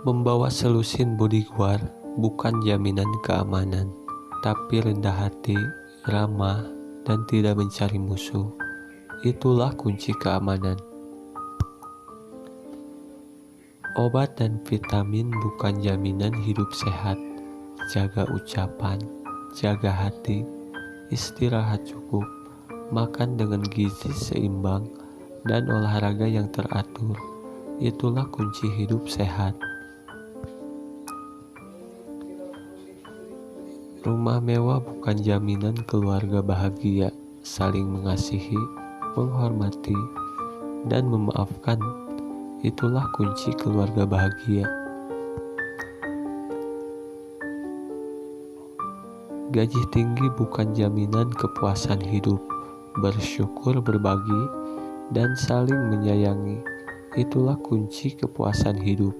Membawa selusin bodyguard bukan jaminan keamanan, tapi rendah hati, ramah, dan tidak mencari musuh. Itulah kunci keamanan. Obat dan vitamin bukan jaminan hidup sehat. Jaga ucapan, jaga hati, istirahat cukup, makan dengan gizi seimbang, dan olahraga yang teratur. Itulah kunci hidup sehat. Rumah mewah bukan jaminan keluarga bahagia. Saling mengasihi, menghormati, dan memaafkan. Itulah kunci keluarga bahagia. Gaji tinggi bukan jaminan kepuasan hidup. Bersyukur, berbagi, dan saling menyayangi. Itulah kunci kepuasan hidup.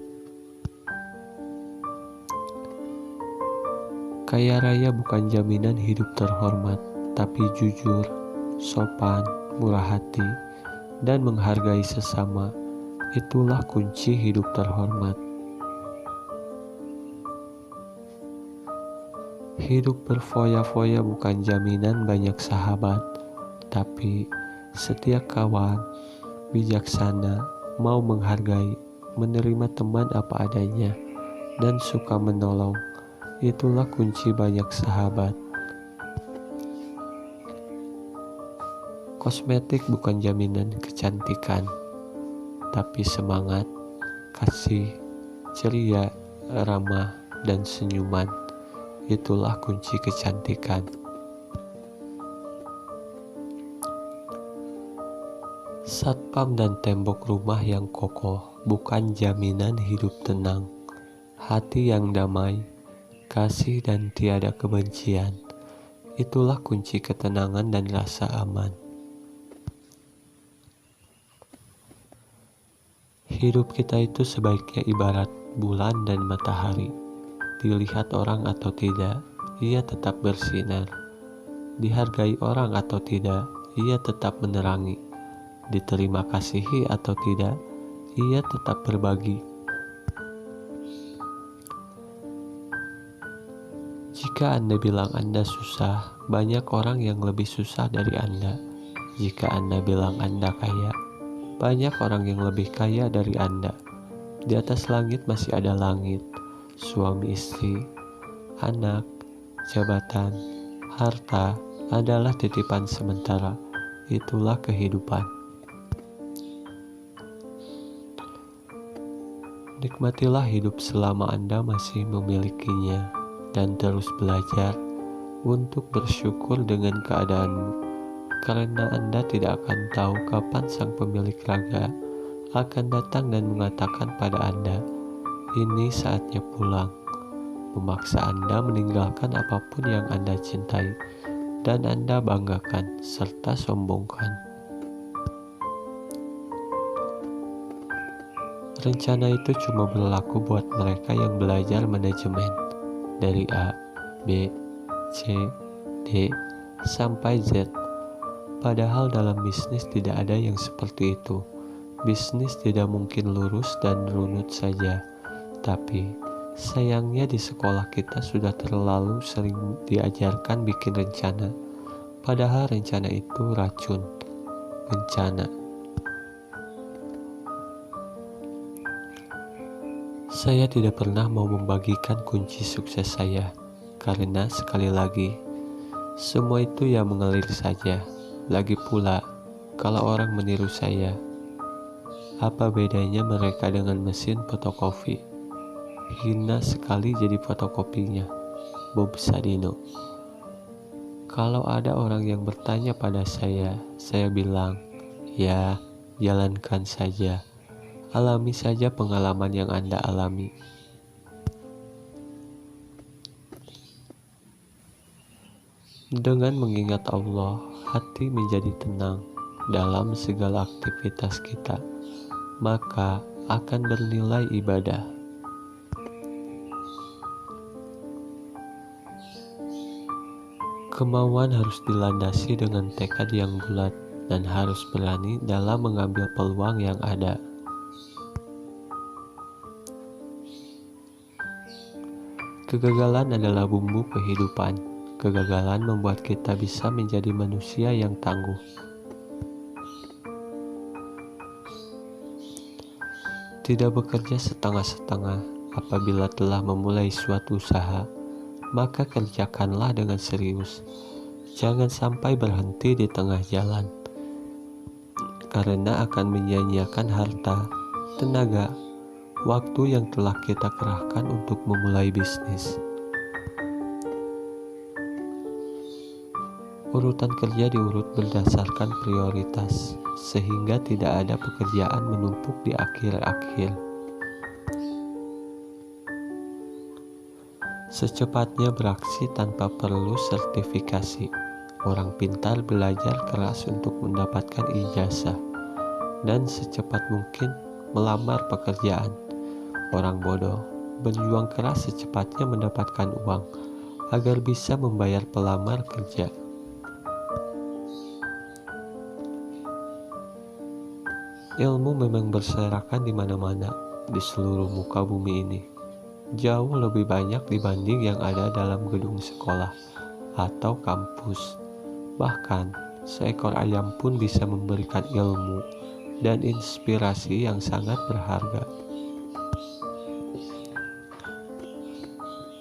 Kaya raya bukan jaminan hidup terhormat, tapi jujur, sopan, murah hati, dan menghargai sesama. Itulah kunci hidup terhormat. Hidup berfoya-foya bukan jaminan banyak sahabat, tapi setia kawan, bijaksana, mau menghargai, menerima teman apa adanya, dan suka menolong. Itulah kunci banyak sahabat. Kosmetik bukan jaminan kecantikan, tapi semangat, kasih, ceria, ramah, dan senyuman. Itulah kunci kecantikan. Satpam dan tembok rumah yang kokoh bukan jaminan hidup tenang. Hati yang damai, kasih dan tiada kebencian. Itulah kunci ketenangan dan rasa aman. Hidup kita itu sebaiknya ibarat bulan dan matahari. Dilihat orang atau tidak, ia tetap bersinar. Dihargai orang atau tidak, ia tetap menerangi. Diterima kasihi atau tidak, ia tetap berbagi. Jika Anda bilang Anda susah, banyak orang yang lebih susah dari Anda. Jika Anda bilang Anda kaya, banyak orang yang lebih kaya dari Anda. Di atas langit masih ada langit, suami istri, anak, jabatan, harta adalah titipan sementara. Itulah kehidupan. Nikmatilah hidup selama Anda masih memilikinya, dan terus belajar untuk bersyukur dengan keadaanmu, karena Anda tidak akan tahu kapan sang pemilik raga akan datang dan mengatakan pada Anda, ini saatnya pulang, memaksa Anda meninggalkan apapun yang Anda cintai dan Anda banggakan serta sombongkan. Rencana itu cuma berlaku buat mereka yang belajar manajemen dari A, B, C, D, sampai Z. Padahal dalam bisnis tidak ada yang seperti itu. Bisnis tidak mungkin lurus dan runut saja. Tapi sayangnya di sekolah kita sudah terlalu sering diajarkan bikin rencana. Padahal rencana itu racun, bencana. Saya tidak pernah mau membagikan kunci sukses saya, karena sekali lagi, semua itu ya mengalir saja. Lagi pula, kalau orang meniru saya, apa bedanya mereka dengan mesin fotokopi? Hina sekali jadi fotokopinya. Bob Sadino. Kalau ada orang yang bertanya pada saya bilang, ya, jalankan saja. Alami saja pengalaman yang Anda alami. Dengan mengingat Allah, hati menjadi tenang dalam segala aktivitas kita, maka akan bernilai ibadah. Kemauan harus dilandasi dengan tekad yang bulat dan harus berani dalam mengambil peluang yang ada. Kegagalan adalah bumbu kehidupan. Kegagalan membuat kita bisa menjadi manusia yang tangguh. Tidak bekerja setengah-setengah. Apabila telah memulai suatu usaha, maka kerjakanlah dengan serius. Jangan sampai berhenti di tengah jalan, karena akan menyia-nyiakan harta, tenaga, waktu yang telah kita kerahkan untuk memulai bisnis. Urutan kerja diurut berdasarkan prioritas, sehingga tidak ada pekerjaan menumpuk di akhir-akhir. Secepatnya beraksi tanpa perlu sertifikasi. Orang pintar belajar keras untuk mendapatkan ijazah, dan secepat mungkin melamar pekerjaan. Orang bodoh berjuang keras secepatnya mendapatkan uang agar bisa membayar pelamar kerja. Ilmu memang berserakan di mana-mana di seluruh muka bumi ini. Jauh lebih banyak dibanding yang ada dalam gedung sekolah atau kampus. Bahkan seekor ayam pun bisa memberikan ilmu dan inspirasi yang sangat berharga.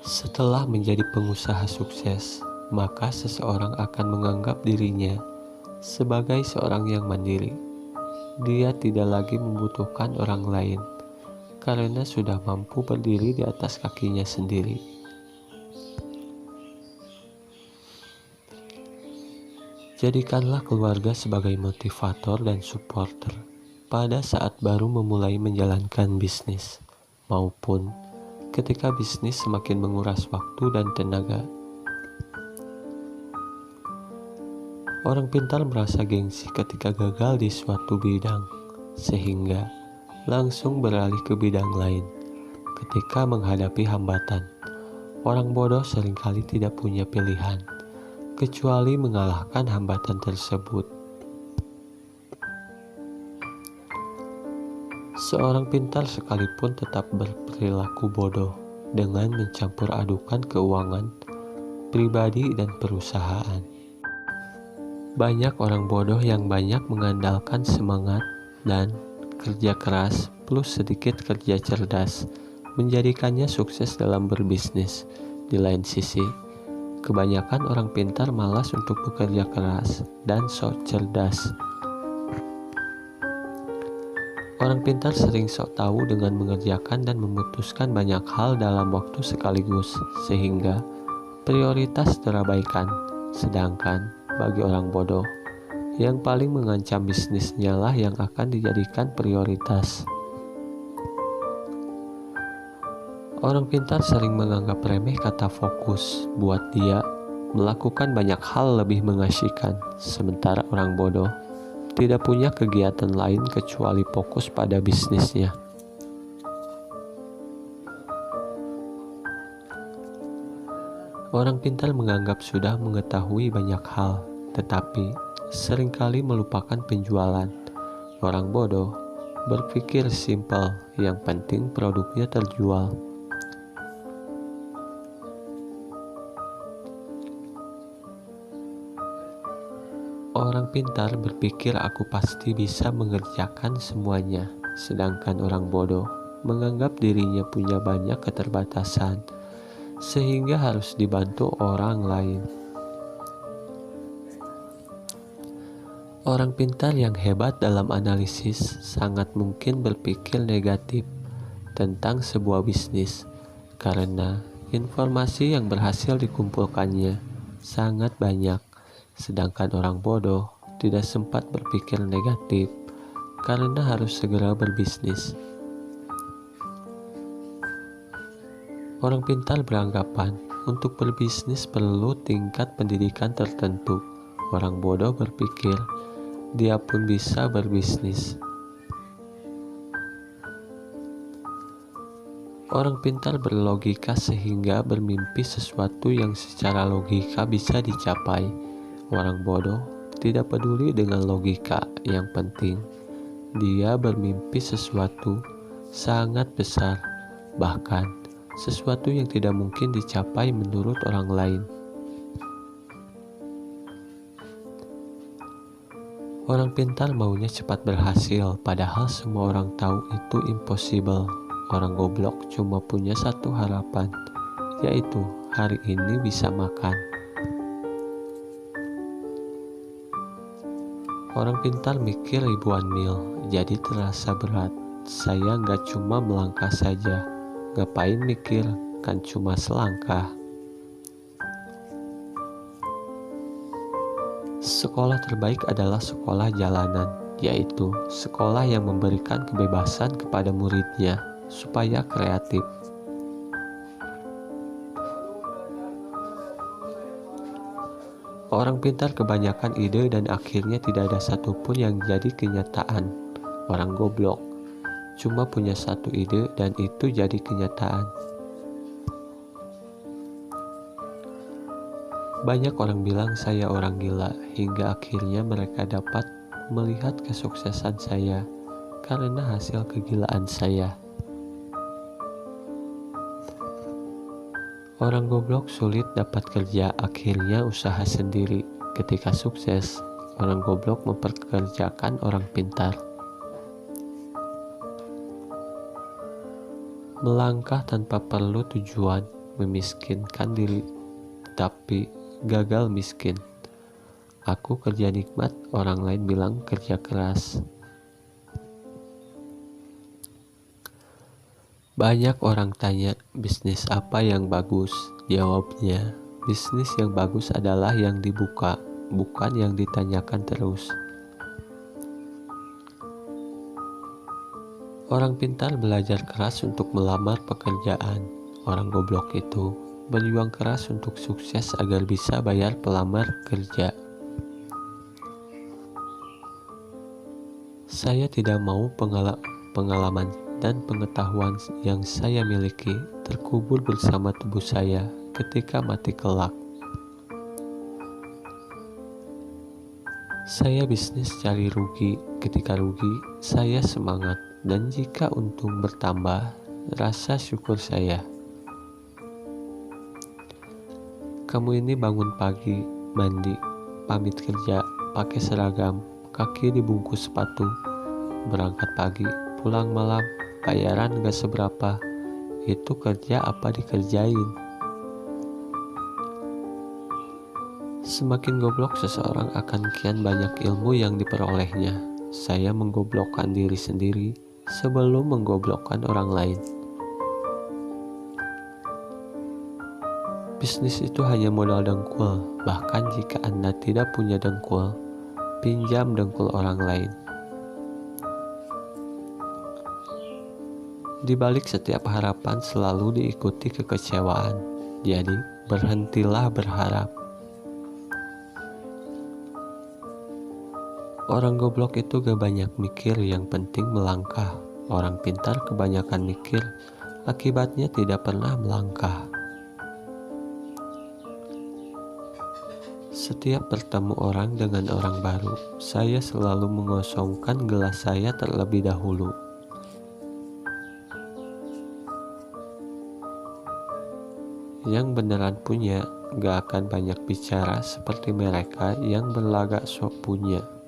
Setelah menjadi pengusaha sukses, maka seseorang akan menganggap dirinya sebagai seorang yang mandiri. Dia tidak lagi membutuhkan orang lain karena sudah mampu berdiri di atas kakinya sendiri. Jadikanlah keluarga sebagai motivator dan supporter pada saat baru memulai menjalankan bisnis, maupun ketika bisnis semakin menguras waktu dan tenaga. Orang pintar merasa gengsi ketika gagal di suatu bidang, sehingga langsung beralih ke bidang lain. Ketika menghadapi hambatan, orang bodoh seringkali tidak punya pilihan, kecuali mengalahkan hambatan tersebut. Seorang pintar sekalipun tetap berperilaku bodoh dengan mencampur adukan keuangan, pribadi, dan perusahaan. Banyak orang bodoh yang banyak mengandalkan semangat dan kerja keras plus sedikit kerja cerdas menjadikannya sukses dalam berbisnis. Di lain sisi, kebanyakan orang pintar malas untuk bekerja keras dan sok cerdas. Orang pintar sering sok tahu dengan mengerjakan dan memutuskan banyak hal dalam waktu sekaligus, sehingga prioritas terabaikan. Sedangkan bagi orang bodoh, yang paling mengancam bisnisnya lah yang akan dijadikan prioritas. Orang pintar sering menganggap remeh kata fokus. Buat dia, melakukan banyak hal lebih mengasyikan, sementara orang bodoh tidak punya kegiatan lain kecuali fokus pada bisnisnya. Orang pintar menganggap sudah mengetahui banyak hal, tetapi seringkali melupakan penjualan. Orang bodoh berpikir simpel, yang penting produknya terjual. Orang pintar berpikir aku pasti bisa mengerjakan semuanya, sedangkan orang bodoh menganggap dirinya punya banyak keterbatasan, sehingga harus dibantu orang lain. Orang pintar yang hebat dalam analisis sangat mungkin berpikir negatif tentang sebuah bisnis, karena informasi yang berhasil dikumpulkannya sangat banyak. Sedangkan orang bodoh tidak sempat berpikir negatif karena harus segera berbisnis. Orang pintar beranggapan untuk berbisnis perlu tingkat pendidikan tertentu. Orang bodoh berpikir dia pun bisa berbisnis. Orang pintar berlogika sehingga bermimpi sesuatu yang secara logika bisa dicapai. Orang bodoh tidak peduli dengan logika, yang penting dia bermimpi sesuatu sangat besar, bahkan sesuatu yang tidak mungkin dicapai menurut orang lain. Orang pintar maunya cepat berhasil, padahal semua orang tahu itu impossible. Orang goblok cuma punya satu harapan, yaitu hari ini bisa makan. Orang pintar mikir ribuan mil, jadi terasa berat. Saya nggak cuma melangkah saja, ngapain mikir, kan cuma selangkah. Sekolah terbaik adalah sekolah jalanan, yaitu sekolah yang memberikan kebebasan kepada muridnya supaya kreatif. Orang pintar kebanyakan ide dan akhirnya tidak ada satupun yang jadi kenyataan. Orang goblok cuma punya satu ide dan itu jadi kenyataan. Banyak orang bilang saya orang gila, hingga akhirnya mereka dapat melihat kesuksesan saya karena hasil kegilaan saya. Orang goblok sulit dapat kerja, akhirnya usaha sendiri. Ketika sukses, orang goblok memperkerjakan orang pintar. Melangkah tanpa perlu tujuan, memiskinkan diri, tapi gagal miskin. Aku kerja nikmat, orang lain bilang kerja keras. Banyak orang tanya, bisnis apa yang bagus? Jawabnya, bisnis yang bagus adalah yang dibuka, bukan yang ditanyakan terus. Orang pintar belajar keras untuk melamar pekerjaan. Orang goblok itu berjuang keras untuk sukses agar bisa bayar pelamar kerja. Saya tidak mau pengalaman dan pengetahuan yang saya miliki terkubur bersama tubuh saya ketika mati kelak. Saya bisnis cari rugi, ketika rugi saya semangat, dan jika untung bertambah, rasa syukur saya. Kamu ini bangun pagi, mandi, pamit kerja, pakai seragam, kaki dibungkus sepatu, berangkat pagi, pulang malam, bayaran gak seberapa, itu kerja apa dikerjain? Semakin goblok seseorang akan kian banyak ilmu yang diperolehnya. Saya menggoblokkan diri sendiri sebelum menggoblokkan orang lain. Bisnis itu hanya modal dengkul, bahkan jika Anda tidak punya dengkul, pinjam dengkul orang lain. Di balik setiap harapan selalu diikuti kekecewaan, jadi berhentilah berharap. Orang goblok itu gak banyak mikir, yang penting melangkah. Orang pintar kebanyakan mikir, akibatnya tidak pernah melangkah. Setiap bertemu orang dengan orang baru, saya selalu mengosongkan gelas saya terlebih dahulu. Yang beneran punya gak akan banyak bicara seperti mereka yang berlagak sok punya.